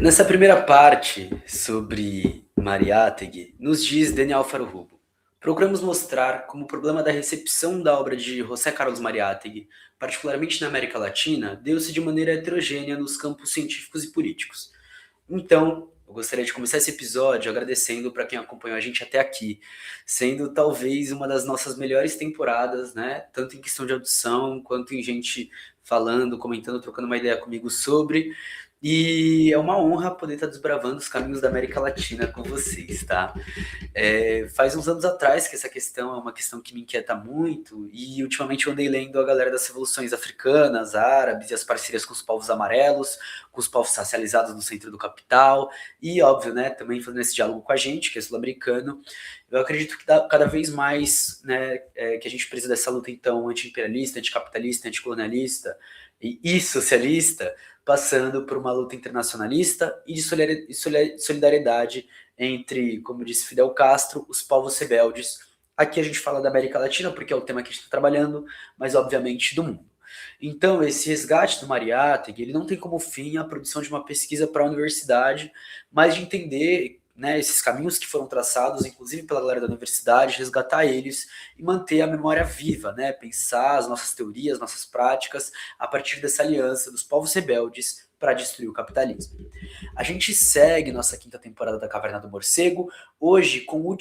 Nessa primeira parte sobre Mariátegui, nos diz Daniel Faruhubo, procuramos mostrar como o problema da recepção da obra de José Carlos Mariátegui, particularmente na América Latina, deu-se de maneira heterogênea nos campos científicos e políticos. Então, eu gostaria de começar esse episódio agradecendo para quem acompanhou a gente até aqui, sendo talvez uma das nossas melhores temporadas, né? Tanto em questão de audição, quanto em gente falando, comentando, trocando uma ideia comigo sobre. E é uma honra poder estar desbravando os caminhos da América Latina com vocês, tá? Faz uns anos atrás que essa questão é uma questão que me inquieta muito, e ultimamente eu andei lendo a galera das revoluções africanas, árabes e as parcerias com os povos amarelos, com os povos racializados no centro do capital, e óbvio, né, também fazendo esse diálogo com a gente, que é sul-americano. Eu acredito que cada vez mais, né, que a gente precisa dessa luta, então, anti-imperialista, anticapitalista, anticolonialista e socialista, passando por uma luta internacionalista e de solidariedade entre, como disse Fidel Castro, os povos rebeldes. Aqui a gente fala da América Latina, porque é o tema que a gente está trabalhando, mas obviamente do mundo. Então, esse resgate do Mariátegui, ele não tem como fim a produção de uma pesquisa para a universidade, mas de entender, né, esses caminhos que foram traçados, inclusive pela galera da universidade, resgatar eles e manter a memória viva, né, pensar as nossas teorias, nossas práticas, a partir dessa aliança dos povos rebeldes para destruir o capitalismo. A gente segue nossa quinta temporada da Caverna do Morcego, hoje com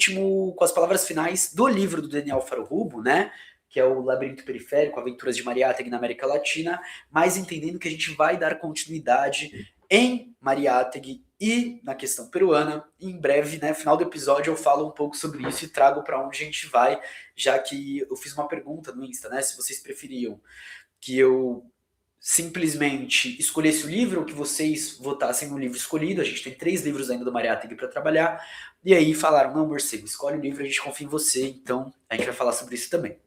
as palavras finais do livro do Daniel Faruhubo, né? Que é o Labirinto Periférico, Aventuras de Mariátegui na América Latina, mas entendendo que a gente vai dar continuidade em Mariátegui e na questão peruana. E em breve, né, final do episódio, eu falo um pouco sobre isso e trago para onde a gente vai, já que eu fiz uma pergunta no Insta, né? Se vocês preferiam que eu simplesmente escolhesse o livro ou que vocês votassem no livro escolhido. A gente tem 3 livros ainda do Mariátegui para trabalhar. E aí falaram, não, Morcego, escolhe o livro, a gente confia em você. Então a gente vai falar sobre isso também.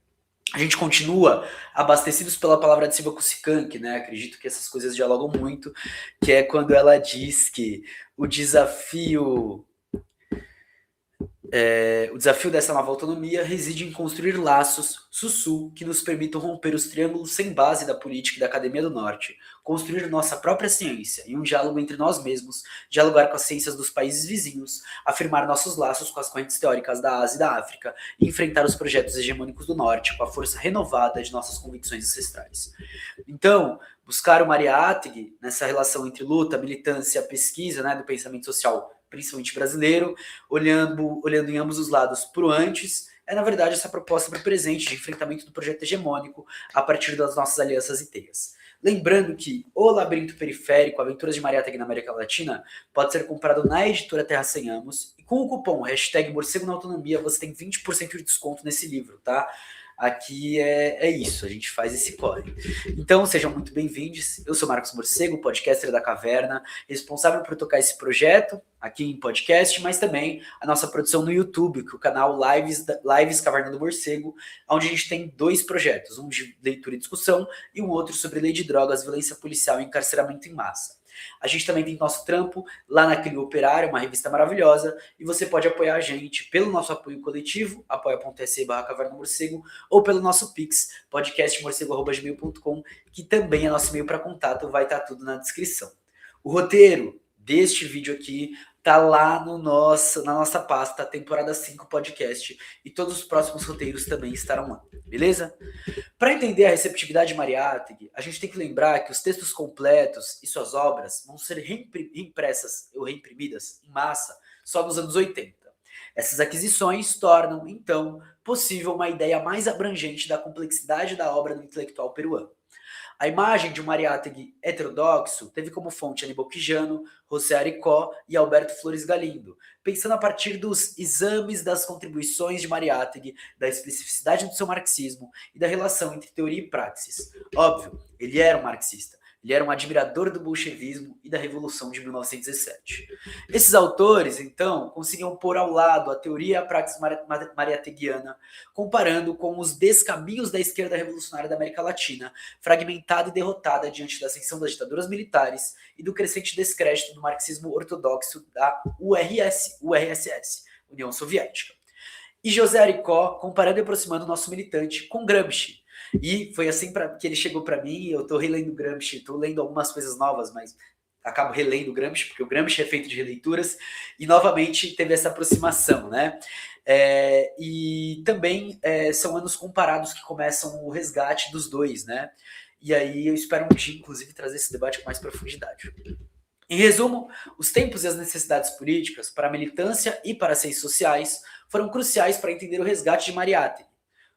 A gente continua abastecidos pela palavra de Silva Kusikank, né? Acredito que essas coisas dialogam muito, que é quando ela diz que o desafio dessa nova autonomia reside em construir laços, sussu, que nos permitam romper os triângulos sem base da política e da Academia do Norte, construir nossa própria ciência e um diálogo entre nós mesmos, dialogar com as ciências dos países vizinhos, afirmar nossos laços com as correntes teóricas da Ásia e da África e enfrentar os projetos hegemônicos do Norte com a força renovada de nossas convicções ancestrais. Então, buscar o Mariátegui nessa relação entre luta, militância, pesquisa, né, do pensamento social, principalmente brasileiro, olhando em ambos os lados pro antes, é na verdade essa proposta para o presente de enfrentamento do projeto hegemônico a partir das nossas alianças e teias. Lembrando que O Labirinto Periférico, Aventuras de Mariátegui na América Latina, pode ser comprado na editora Terra Sem Amos, e com o cupom #Morcego na Autonomia você tem 20% de desconto nesse livro, tá? Aqui é isso, a gente faz esse corre. Então, sejam muito bem-vindos. Eu sou Marcos Morcego, podcaster da Caverna, responsável por tocar esse projeto aqui em podcast, mas também a nossa produção no YouTube, que é o canal Lives Caverna do Morcego, onde a gente tem 2 projetos, um de leitura e discussão e um outro sobre lei de drogas, violência policial e encarceramento em massa. A gente também tem nosso trampo lá na Clio Operário, uma revista maravilhosa, e você pode apoiar a gente pelo nosso apoio coletivo, apoia.se/caverna-morcego, ou pelo nosso Pix, podcastmorcego@gmail.com, que também é nosso e-mail para contato, vai estar tudo na descrição. O roteiro deste vídeo aqui tá lá na nossa pasta, temporada 5 podcast, e todos os próximos roteiros também estarão lá, beleza? Para entender a receptividade de Mariátegui, a gente tem que lembrar que os textos completos e suas obras vão ser reimpressas ou reimprimidas em massa só nos anos 80. Essas aquisições tornam, então, possível uma ideia mais abrangente da complexidade da obra do intelectual peruano. A imagem de um Mariátegui heterodoxo teve como fonte Aníbal Quijano, José Aricó e Alberto Flores Galindo, pensando a partir dos exames das contribuições de Mariátegui, da especificidade do seu marxismo e da relação entre teoria e praxis. Óbvio, ele era um marxista. Ele era um admirador do bolchevismo e da Revolução de 1917. Esses autores, então, conseguiam pôr ao lado a teoria e a praxis mariateguiana, comparando com os descaminhos da esquerda revolucionária da América Latina, fragmentada e derrotada diante da ascensão das ditaduras militares e do crescente descrédito do marxismo ortodoxo da URSS, União Soviética. E José Aricó, comparando e aproximando o nosso militante com Gramsci. E foi assim que ele chegou para mim. Eu estou relendo Gramsci, estou lendo algumas coisas novas, mas acabo relendo o Gramsci, porque o Gramsci é feito de releituras, e novamente teve essa aproximação, né? E também são anos comparados que começam o resgate dos dois, né? E aí eu espero um dia, inclusive, trazer esse debate com mais profundidade. Em resumo, os tempos e as necessidades políticas para a militância e para as ciências sociais foram cruciais para entender o resgate de Mariátegui.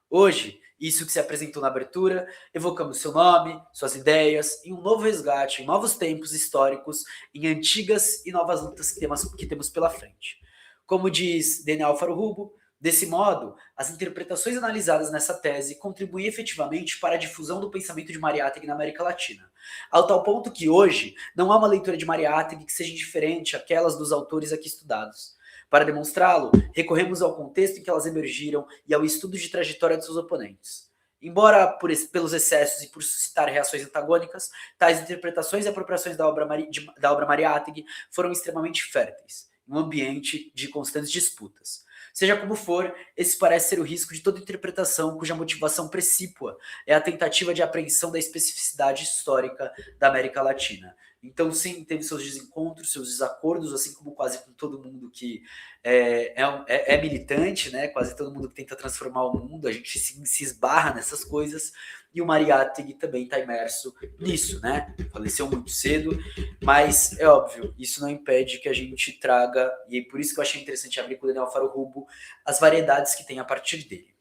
Hoje, isso que se apresentou na abertura, evocamos seu nome, suas ideias, em um novo resgate, em novos tempos históricos, em antigas e novas lutas que temos pela frente. Como diz Daniel Alfarubo, desse modo, as interpretações analisadas nessa tese contribuem efetivamente para a difusão do pensamento de Mariátegui na América Latina, ao tal ponto que hoje não há uma leitura de Mariátegui que seja diferente àquelas dos autores aqui estudados. Para demonstrá-lo, recorremos ao contexto em que elas emergiram e ao estudo de trajetória de seus oponentes. Embora pelos excessos e por suscitar reações antagônicas, tais interpretações e apropriações da obra Mariátegui foram extremamente férteis, em um ambiente de constantes disputas. Seja como for, esse parece ser o risco de toda interpretação cuja motivação precípua é a tentativa de apreensão da especificidade histórica da América Latina. Então, sim, teve seus desencontros, seus desacordos, assim como quase com todo mundo que é militante, né? Quase todo mundo que tenta transformar o mundo, a gente se esbarra nessas coisas, e o Mariátegui também está imerso nisso, né? Faleceu muito cedo, mas é óbvio, isso não impede que a gente traga, e é por isso que eu achei interessante abrir com o Daniel Alfarubo, as variedades que tem a partir dele.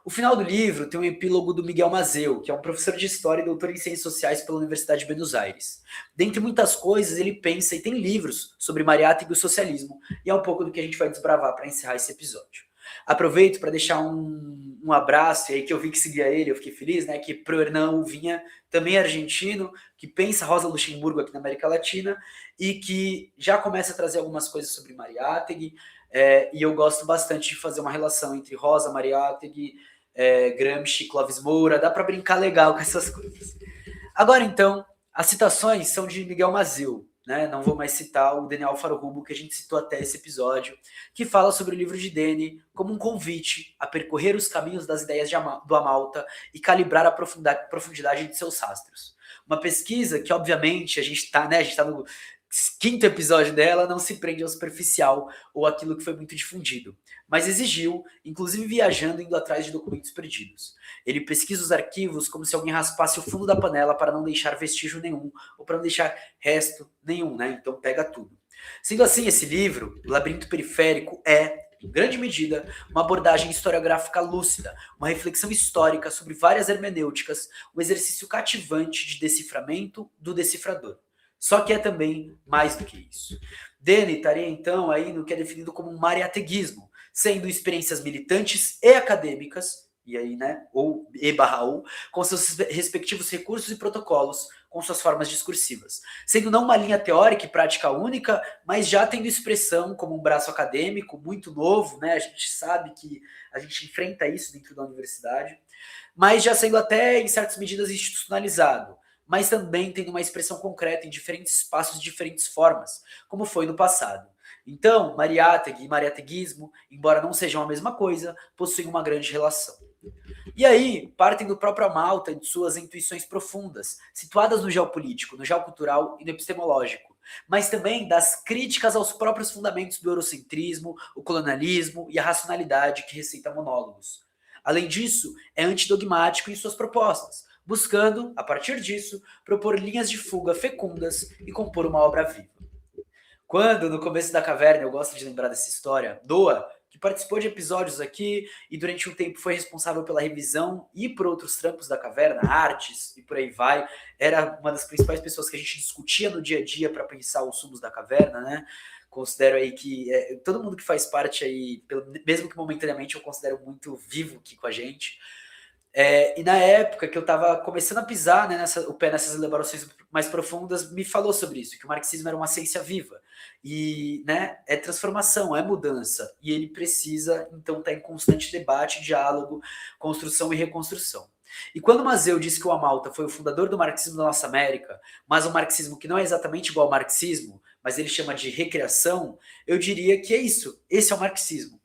O final do livro tem um epílogo do Miguel Mazeu, que é um professor de História e doutor em Ciências Sociais pela Universidade de Buenos Aires. Dentre muitas coisas, ele pensa e tem livros sobre Mariátegui e o socialismo, e é um pouco do que a gente vai desbravar para encerrar esse episódio. Aproveito para deixar um abraço, e aí que eu vi que seguia ele, eu fiquei feliz, né, que pro Hernan Vinha, também argentino, que pensa Rosa Luxemburgo aqui na América Latina, e que já começa a trazer algumas coisas sobre Mariátegui, e eu gosto bastante de fazer uma relação entre Rosa, Mariátegui, Gramsci, Clóvis Moura, dá para brincar legal com essas coisas. Agora, então, as citações são de Miguel Mazeu, né? Não vou mais citar o Daniel Alfarubo, que a gente citou até esse episódio, que fala sobre o livro de Dene como um convite a percorrer os caminhos das ideias do Amalta e calibrar a profundidade de seus rastros. Uma pesquisa que, obviamente, a gente está no quinto episódio dela, não se prende ao superficial ou aquilo que foi muito difundido, mas exigiu, inclusive viajando, indo atrás de documentos perdidos. Ele pesquisa os arquivos como se alguém raspasse o fundo da panela para não deixar vestígio nenhum, ou para não deixar resto nenhum, né? Então pega tudo. Sendo assim, esse livro, O Labirinto Periférico, em grande medida, uma abordagem historiográfica lúcida, uma reflexão histórica sobre várias hermenêuticas, um exercício cativante de deciframento do decifrador. Só que é também mais do que isso. Dene estaria então aí no que é definido como um mariateguismo, sendo experiências militantes e acadêmicas, e aí, né, ou com seus respectivos recursos e protocolos, com suas formas discursivas, sendo não uma linha teórica e prática única, mas já tendo expressão como um braço acadêmico muito novo, né? A gente sabe que a gente enfrenta isso dentro da universidade, mas já sendo até em certas medidas institucionalizado, mas também tendo uma expressão concreta em diferentes espaços de diferentes formas, como foi no passado. Então, Mariátegui e mariateguismo, embora não sejam a mesma coisa, possuem uma grande relação. E aí, partem do próprio Amalta e de suas intuições profundas, situadas no geopolítico, no geocultural e no epistemológico, mas também das críticas aos próprios fundamentos do eurocentrismo, o colonialismo e a racionalidade que receita monólogos. Além disso, é antidogmático em suas propostas, buscando, a partir disso, propor linhas de fuga fecundas e compor uma obra viva. Quando, no começo da caverna, eu gosto de lembrar dessa história, Noah, que participou de episódios aqui e durante um tempo foi responsável pela revisão e por outros trampos da caverna, artes e por aí vai, era uma das principais pessoas que a gente discutia no dia a dia para pensar os sumos da caverna, né? Considero aí que todo mundo que faz parte aí, mesmo que momentaneamente, eu considero muito vivo aqui com a gente. E na época que eu estava começando a pisar, né, o pé nessas elaborações mais profundas, me falou sobre isso, que o marxismo era uma ciência viva. E, né, é transformação, é mudança. E ele precisa, então, estar em constante debate, diálogo, construção e reconstrução. E quando Mazeu disse que o Amalta foi o fundador do marxismo da nossa América, mas um marxismo que não é exatamente igual ao marxismo, mas ele chama de recriação, eu diria que é isso, esse é o marxismo.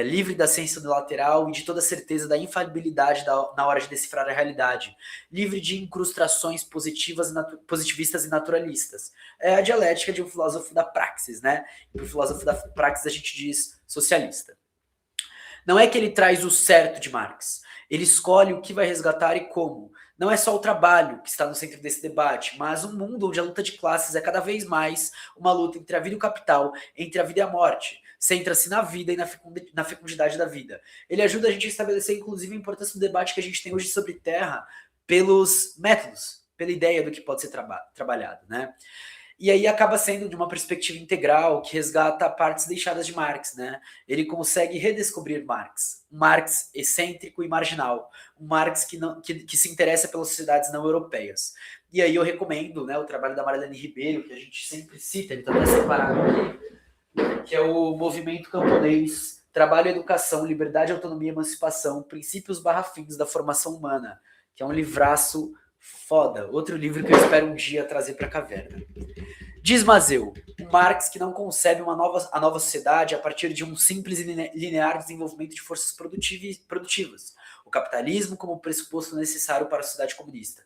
livre da ciência unilateral e de toda certeza da infalibilidade na hora de decifrar a realidade, livre de incrustações positivistas e naturalistas. É a dialética de um filósofo da praxis, né? Para o filósofo da praxis a gente diz socialista. Não é que ele traz o certo de Marx, ele escolhe o que vai resgatar e como. Não é só o trabalho que está no centro desse debate, mas um mundo onde a luta de classes é cada vez mais uma luta entre a vida e o capital, entre a vida e a morte. Centra-se na vida e na fecundidade da vida. Ele ajuda a gente a estabelecer, inclusive, a importância do debate que a gente tem hoje sobre terra pelos métodos, pela ideia do que pode ser trabalhado, né? E aí acaba sendo de uma perspectiva integral que resgata partes deixadas de Marx, né? Ele consegue redescobrir Marx, um Marx excêntrico e marginal, um Marx que se interessa pelas sociedades não europeias. E aí eu recomendo, né, o trabalho da Marlene Ribeiro, que a gente sempre cita, ele está até separado aqui, que é o Movimento Camponês, Trabalho, Educação, Liberdade, Autonomia, Emancipação, Princípios barra Fins da Formação Humana, que é um livraço foda. Outro livro que eu espero um dia trazer para a caverna. Diz Mazeu, um Marx que não concebe a nova sociedade a partir de um simples e linear desenvolvimento de forças produtivas, o capitalismo como pressuposto necessário para a sociedade comunista.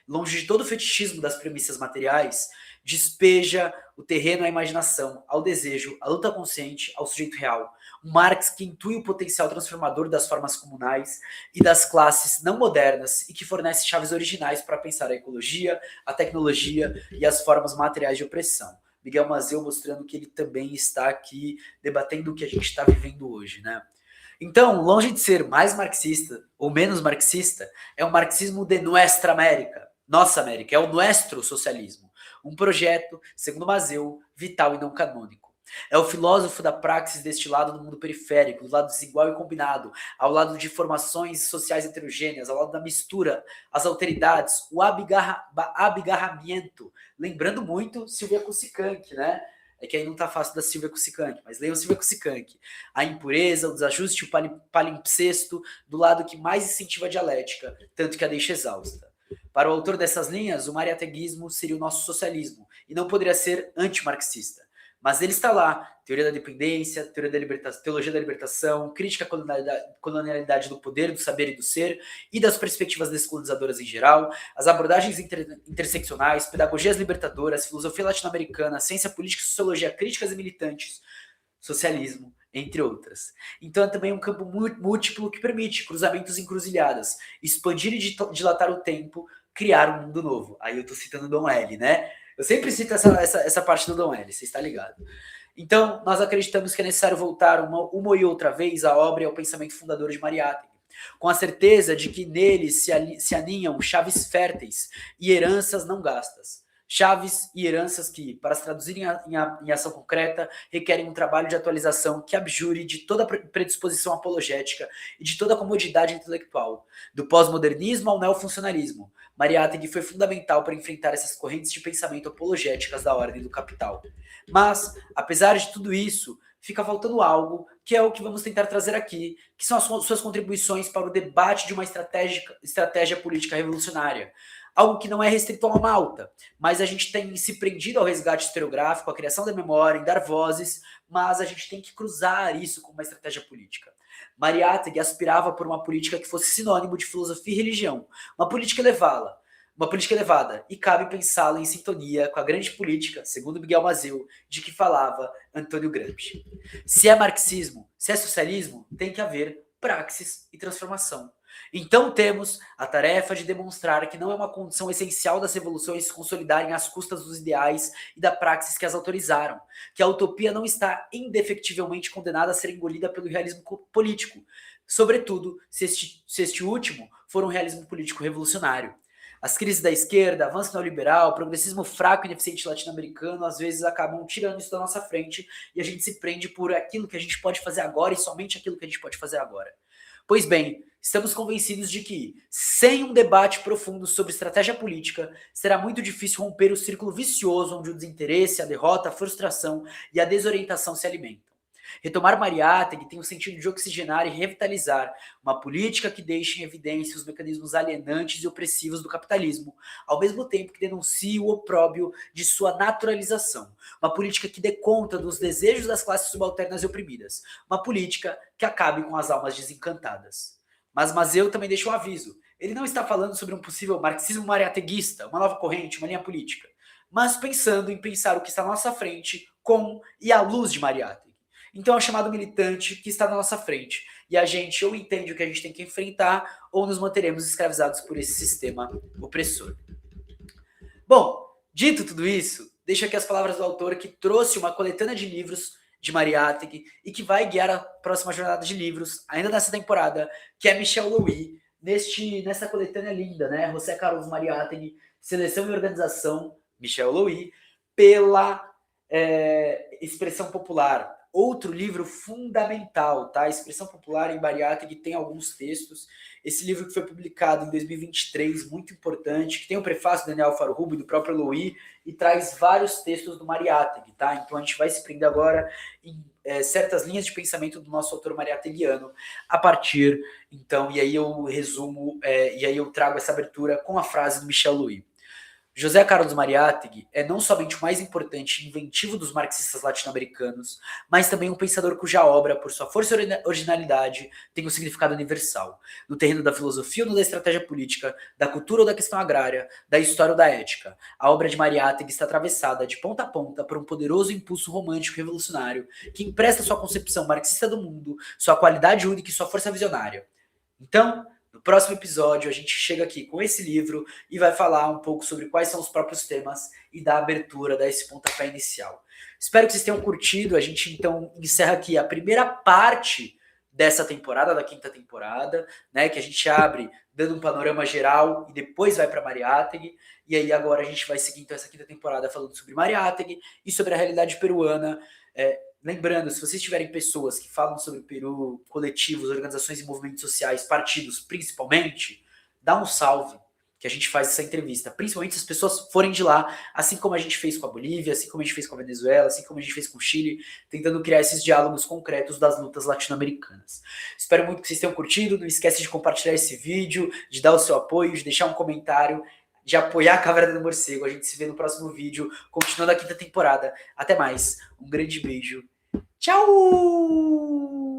Longe de todo o fetichismo das premissas materiais, despeja o terreno à imaginação, ao desejo, à luta consciente, ao sujeito real. Um Marx que intui o potencial transformador das formas comunais e das classes não modernas e que fornece chaves originais para pensar a ecologia, a tecnologia e as formas materiais de opressão. Miguel Mazeu mostrando que ele também está aqui debatendo o que a gente está vivendo hoje, né? Então, longe de ser mais marxista ou menos marxista, é um marxismo de Nuestra América, nossa América, é o nuestro socialismo. Um projeto, segundo Mazeu, vital e não canônico. É o filósofo da praxis destilado no mundo periférico, do lado desigual e combinado, ao lado de formações sociais heterogêneas, ao lado da mistura, as alteridades, o abigarramento. Lembrando muito Silvia Kusikank, né? É que aí não tá fácil da Silvia Kusikank, mas leiam Silvia Kusikank. A impureza, o desajuste, o palimpsesto, do lado que mais incentiva a dialética, tanto que a deixa exausta. Para o autor dessas linhas, o mariateguismo seria o nosso socialismo, e não poderia ser antimarxista. Mas ele está lá, teoria da dependência, teologia da libertação, crítica à colonialidade do poder, do saber e do ser, e das perspectivas descolonizadoras em geral, as abordagens interseccionais, pedagogias libertadoras, filosofia latino-americana, ciência política, sociologia críticas e militantes, socialismo, entre outras. Então é também um campo múltiplo que permite cruzamentos e encruzilhadas, expandir e dilatar o tempo, criar um mundo novo. Aí eu tô citando Dom L, né? Eu sempre cito essa parte do Dom L, você está ligado. Então, nós acreditamos que é necessário voltar uma e outra vez à obra e ao pensamento fundador de Mariátegui, com a certeza de que neles se aninham chaves férteis e heranças não gastas. Chaves e heranças que, para se traduzirem em ação concreta, requerem um trabalho de atualização que abjure de toda predisposição apologética e de toda comodidade intelectual, do pós-modernismo ao neofuncionalismo. Mariátegui foi fundamental para enfrentar essas correntes de pensamento apologéticas da ordem do capital. Mas, apesar de tudo isso, fica faltando algo, que é o que vamos tentar trazer aqui, que são as suas contribuições para o debate de uma estratégia política revolucionária. Algo que não é restrito a uma Malta, mas a gente tem se prendido ao resgate historiográfico, à criação da memória, em dar vozes, mas a gente tem que cruzar isso com uma estratégia política. Mariátegui aspirava por uma política que fosse sinônimo de filosofia e religião, uma política elevada, e cabe pensá-la em sintonia com a grande política, segundo Miguel Mazeu, de que falava Antônio Gramsci. Se é marxismo, se é socialismo, tem que haver praxis e transformação. Então temos a tarefa de demonstrar que não é uma condição essencial das revoluções se consolidarem às custas dos ideais e da praxis que as autorizaram, que a utopia não está indefectivelmente condenada a ser engolida pelo realismo político, sobretudo se este último for um realismo político revolucionário. As crises da esquerda, avanço neoliberal, progressismo fraco e ineficiente latino-americano às vezes acabam tirando isso da nossa frente e a gente se prende por aquilo que a gente pode fazer agora e somente aquilo que a gente pode fazer agora. Pois bem, estamos convencidos de que, sem um debate profundo sobre estratégia política, será muito difícil romper o círculo vicioso onde o desinteresse, a derrota, a frustração e a desorientação se alimentam. Retomar Mariátegui tem o sentido de oxigenar e revitalizar uma política que deixe em evidência os mecanismos alienantes e opressivos do capitalismo, ao mesmo tempo que denuncie o opróbrio de sua naturalização. Uma política que dê conta dos desejos das classes subalternas e oprimidas. Uma política que acabe com as almas desencantadas. Mas Mazeu também deixa um aviso. Ele não está falando sobre um possível marxismo mariateguista, uma nova corrente, uma linha política, mas pensando em pensar o que está à nossa frente com e à luz de Mariátegui. Então é o chamado militante que está na nossa frente. E a gente ou entende o que a gente tem que enfrentar, ou nos manteremos escravizados por esse sistema opressor. Bom, dito tudo isso, deixo aqui as palavras do autor que trouxe uma coletânea de livros de Mariátegui e que vai guiar a próxima jornada de livros, ainda nessa temporada, que é Michel Louis, nessa coletânea linda, né? José Carlos Mariátegui, Seleção e Organização, Michel Louis, pela Expressão Popular. Outro livro fundamental, tá? Expressão Popular em Mariátegui tem alguns textos. Esse livro que foi publicado em 2023, muito importante, que tem o prefácio do Daniel Farrubo e do próprio Louis, e traz vários textos do Mariátegui, tá? Então a gente vai se prender agora em certas linhas de pensamento do nosso autor mariáteguiano, a partir, então, e aí eu resumo, e aí eu trago essa abertura com a frase do Michel Louis. José Carlos Mariátegui é não somente o mais importante e inventivo dos marxistas latino-americanos, mas também um pensador cuja obra, por sua força e originalidade, tem um significado universal, no terreno da filosofia ou da estratégia política, da cultura ou da questão agrária, da história ou da ética. A obra de Mariátegui está atravessada de ponta a ponta por um poderoso impulso romântico e revolucionário que empresta sua concepção marxista do mundo, sua qualidade única e sua força visionária. Então, no próximo episódio, a gente chega aqui com esse livro e vai falar um pouco sobre quais são os próprios temas e dar abertura, dar esse pontapé inicial. Espero que vocês tenham curtido. A gente, então, encerra aqui a primeira parte dessa temporada, da quinta temporada, né, que a gente abre dando um panorama geral e depois vai para Mariátegui. E aí agora a gente vai seguir, então, essa quinta temporada falando sobre Mariátegui e sobre a realidade peruana. Lembrando, se vocês tiverem pessoas que falam sobre Peru, coletivos, organizações e movimentos sociais, partidos principalmente, dá um salve que a gente faz essa entrevista. Principalmente se as pessoas forem de lá, assim como a gente fez com a Bolívia, assim como a gente fez com a Venezuela, assim como a gente fez com o Chile, tentando criar esses diálogos concretos das lutas latino-americanas. Espero muito que vocês tenham curtido. Não esquece de compartilhar esse vídeo, de dar o seu apoio, de deixar um comentário, de apoiar a Caverna do Morcego. A gente se vê no próximo vídeo, continuando a quinta temporada. Até mais. Um grande beijo. Tchau!